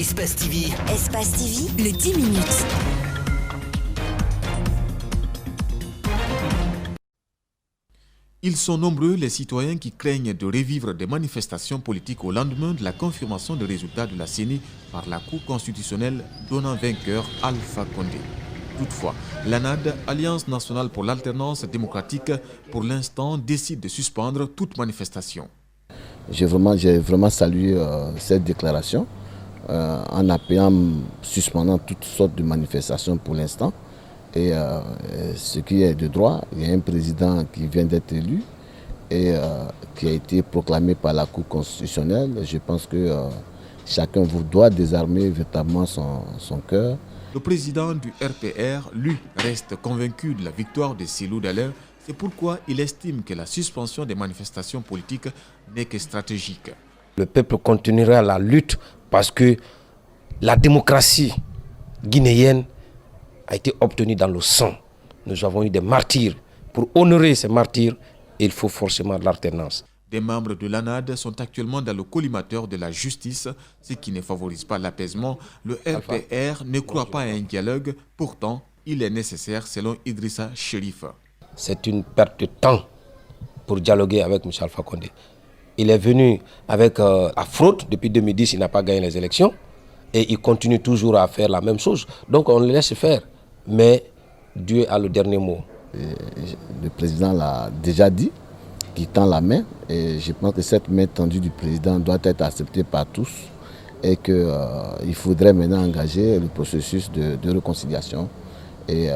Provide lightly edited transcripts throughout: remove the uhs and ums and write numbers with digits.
Espace TV. Espace TV, les 10 minutes. Ils sont nombreux les citoyens qui craignent de revivre des manifestations politiques au lendemain de la confirmation des résultats de la CENI par la Cour constitutionnelle donnant vainqueur Alpha Condé. Toutefois, l'ANAD, Alliance nationale pour l'alternance démocratique, pour l'instant décide de suspendre toute manifestation. J'ai vraiment salué cette déclaration en appelant, suspendant toutes sortes de manifestations pour l'instant. Et ce qui est de droit, il y a un président qui vient d'être élu et qui a été proclamé par la Cour constitutionnelle. Je pense que chacun doit désarmer véritablement son cœur. Le président du RPR, lui, reste convaincu de la victoire de Cellou Dalein. C'est pourquoi il estime que la suspension des manifestations politiques n'est que stratégique. Le peuple continuera la lutte parce que la démocratie guinéenne a été obtenue dans le sang. Nous avons eu des martyrs. Pour honorer ces martyrs, il faut forcément l'alternance. Des membres de l'ANAD sont actuellement dans le collimateur de la justice, ce qui ne favorise pas l'apaisement. Le RPR ne croit pas à un dialogue, pourtant il est nécessaire selon Idrissa Chérif. C'est une perte de temps pour dialoguer avec M. Alpha Condé. Il est venu avec la fraude. Depuis 2010, il n'a pas gagné les élections. Et il continue toujours à faire la même chose. Donc on le laisse faire. Mais Dieu a le dernier mot. Le président l'a déjà dit, qu'il tend la main. Et je pense que cette main tendue du président doit être acceptée par tous. Et qu'il faudrait maintenant engager le processus de réconciliation et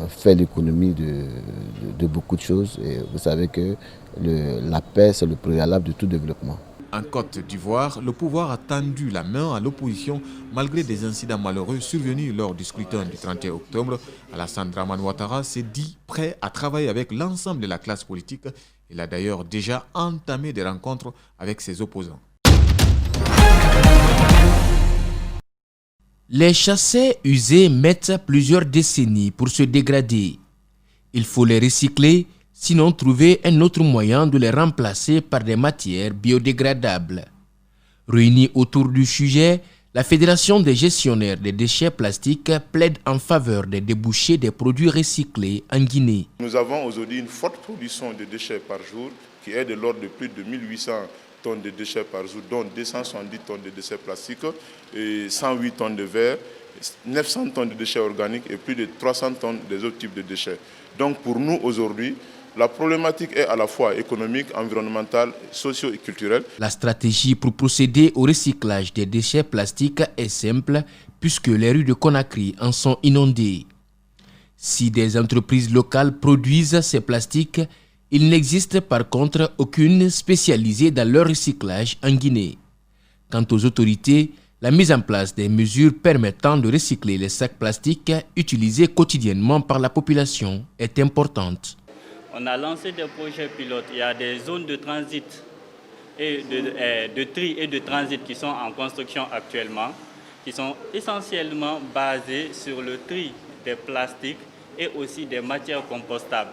faire l'économie de beaucoup de choses. Et vous savez que la paix, c'est le préalable de tout développement. En Côte d'Ivoire, le pouvoir a tendu la main à l'opposition malgré des incidents malheureux survenus lors du scrutin du 31 octobre. Alassane Dramane Ouattara s'est dit prêt à travailler avec l'ensemble de la classe politique. Il a d'ailleurs déjà entamé des rencontres avec ses opposants. Les chassis usés mettent plusieurs décennies pour se dégrader. Il faut les recycler, sinon trouver un autre moyen de les remplacer par des matières biodégradables. Réunis autour du sujet, la Fédération des gestionnaires des déchets plastiques plaide en faveur des débouchés des produits recyclés en Guinée. Nous avons aujourd'hui une forte production de déchets par jour qui est de l'ordre de plus de 1800 tonnes de déchets par jour, dont 270 tonnes de déchets plastiques, et 108 tonnes de verre, 900 tonnes de déchets organiques et plus de 300 tonnes des autres types de déchets. Donc pour nous aujourd'hui, la problématique est à la fois économique, environnementale, socio et culturelle. La stratégie pour procéder au recyclage des déchets plastiques est simple puisque les rues de Conakry en sont inondées. Si des entreprises locales produisent ces plastiques, il n'existe par contre aucune spécialisée dans leur recyclage en Guinée. Quant aux autorités, la mise en place des mesures permettant de recycler les sacs plastiques utilisés quotidiennement par la population est importante. On a lancé des projets pilotes. Il y a des zones de transit et de tri et de transit qui sont en construction actuellement, qui sont essentiellement basées sur le tri des plastiques et aussi des matières compostables.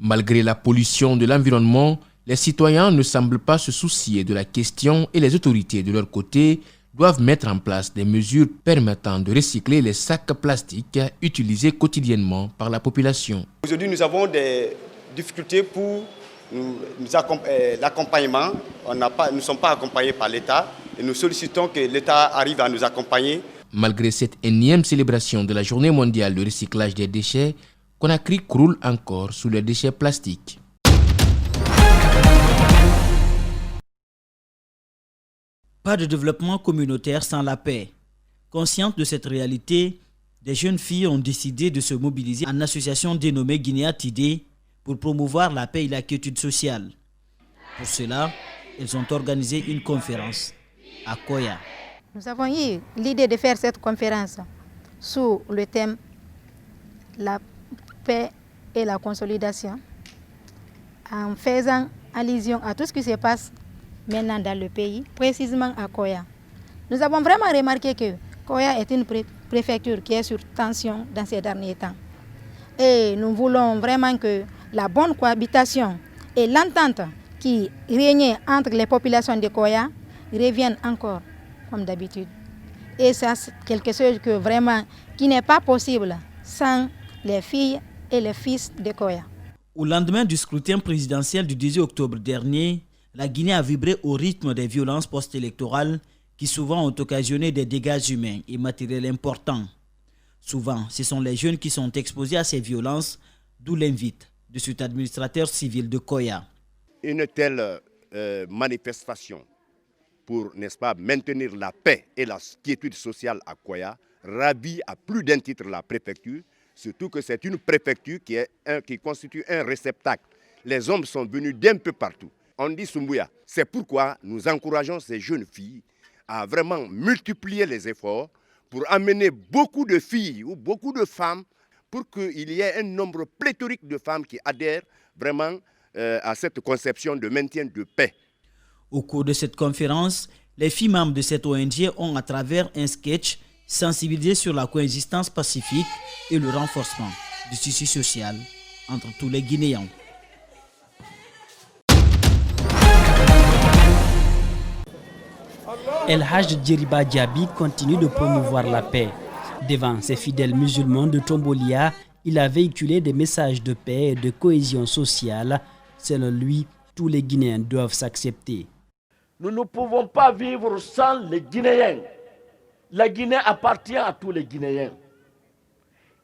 Malgré la pollution de l'environnement, les citoyens ne semblent pas se soucier de la question et les autorités de leur côté doivent mettre en place des mesures permettant de recycler les sacs plastiques utilisés quotidiennement par la population. Aujourd'hui, nous avons des difficultés pour l'accompagnement. Nous ne sommes pas accompagnés par l'État et nous sollicitons que l'État arrive à nous accompagner. Malgré cette énième célébration de la Journée mondiale de recyclage des déchets, Conakry croule encore sous les déchets plastiques. Pas de développement communautaire sans la paix. Conscientes de cette réalité, des jeunes filles ont décidé de se mobiliser en association dénommée Guinea Tidé pour promouvoir la paix et la quiétude sociale. Pour cela, elles ont organisé une conférence à Koya. Nous avons eu l'idée de faire cette conférence sous le thème la paix et la consolidation, en faisant allusion à tout ce qui se passe maintenant dans le pays, précisément à Koya. Nous avons vraiment remarqué que Koya est une préfecture qui est sur tension dans ces derniers temps. Et nous voulons vraiment que la bonne cohabitation et l'entente qui régnait entre les populations de Koya reviennent encore comme d'habitude. Et ça, c'est quelque chose que vraiment, qui n'est pas possible sans les filles et les fils de Koya. Au lendemain du scrutin présidentiel du 18 octobre dernier, la Guinée a vibré au rythme des violences post-électorales qui souvent ont occasionné des dégâts humains et matériels importants. Souvent, ce sont les jeunes qui sont exposés à ces violences, d'où l'invite de cet administrateur civil de Koya. Une telle manifestation pour, n'est-ce pas, maintenir la paix et la quiétude sociale à Koya ravit à plus d'un titre la préfecture, surtout que c'est une préfecture qui constitue un réceptacle. Les hommes sont venus d'un peu partout. On dit Sumbuya. C'est pourquoi nous encourageons ces jeunes filles à vraiment multiplier les efforts pour amener beaucoup de filles ou beaucoup de femmes pour qu'il y ait un nombre pléthorique de femmes qui adhèrent vraiment à cette conception de maintien de paix. Au cours de cette conférence, les filles membres de cette ONG ont, à travers un sketch, sensibilisé sur la coexistence pacifique et le renforcement du tissu social entre tous les Guinéens. El Hadj Djeriba Diaby continue de promouvoir la paix. Devant ses fidèles musulmans de Tombolia, il a véhiculé des messages de paix et de cohésion sociale. Selon lui, tous les Guinéens doivent s'accepter. Nous ne pouvons pas vivre sans les Guinéens. La Guinée appartient à tous les Guinéens.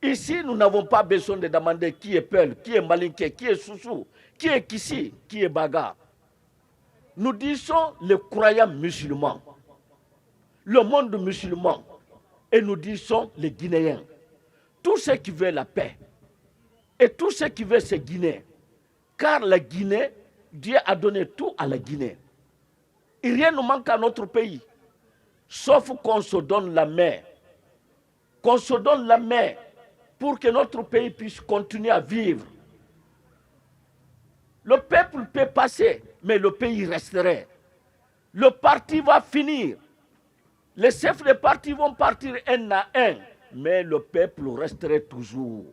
Ici, nous n'avons pas besoin de demander qui est Peul, qui est Malinké, qui est Soussou, qui est Kissi, qui est Baga. Nous disons les croyants musulmans, le monde musulman, et nous disons les Guinéens. Tous ceux qui veulent la paix, et tous ceux qui veulent c'est Guinée. Car la Guinée, Dieu a donné tout à la Guinée. Et rien ne manque à notre pays, sauf qu'on se donne la main. Qu'on se donne la main pour que notre pays puisse continuer à vivre. Le peuple peut passer, mais le pays resterait. Le parti va finir. Les chefs de parti vont partir un à un, mais le peuple resterait toujours.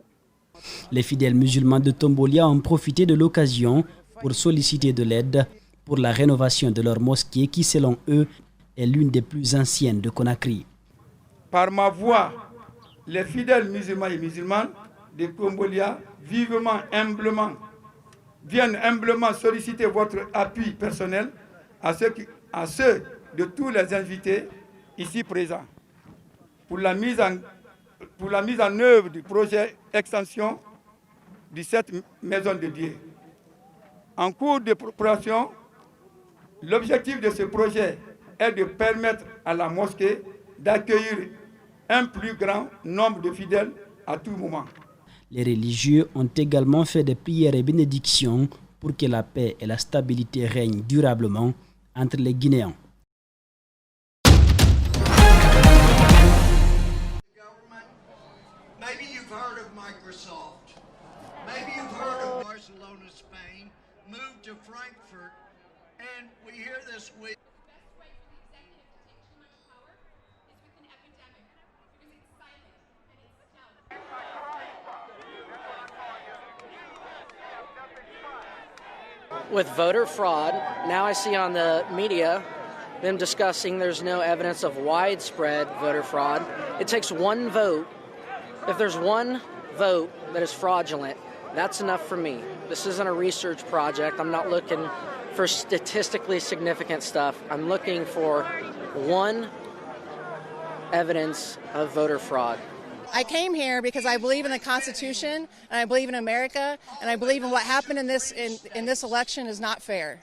Les fidèles musulmans de Tombolia ont profité de l'occasion pour solliciter de l'aide pour la rénovation de leur mosquée qui, selon eux, est l'une des plus anciennes de Conakry. Par ma voix, les fidèles musulmans et musulmanes de Tombolia, vivement, humblement, viennent humblement solliciter votre appui personnel à ceux de tous les invités ici présents pour la mise en œuvre du projet extension de cette maison de Dieu. En cours de préparation, l'objectif de ce projet est de permettre à la mosquée d'accueillir un plus grand nombre de fidèles à tout moment. Les religieux ont également fait des prières et bénédictions pour que la paix et la stabilité règnent durablement entre les Guinéens. Maybe you've heard of Microsoft. Maybe you've heard of Barcelona, Spain, moved to Frankfurt, and we hear this week. With voter fraud, now I see on the media them discussing there's no evidence of widespread voter fraud. It takes one vote. If there's one vote that is fraudulent, that's enough for me. This isn't a research project. I'm not looking for statistically significant stuff. I'm looking for one evidence of voter fraud. I came here because I believe in the Constitution, and I believe in America, and I believe in what happened in this election is not fair.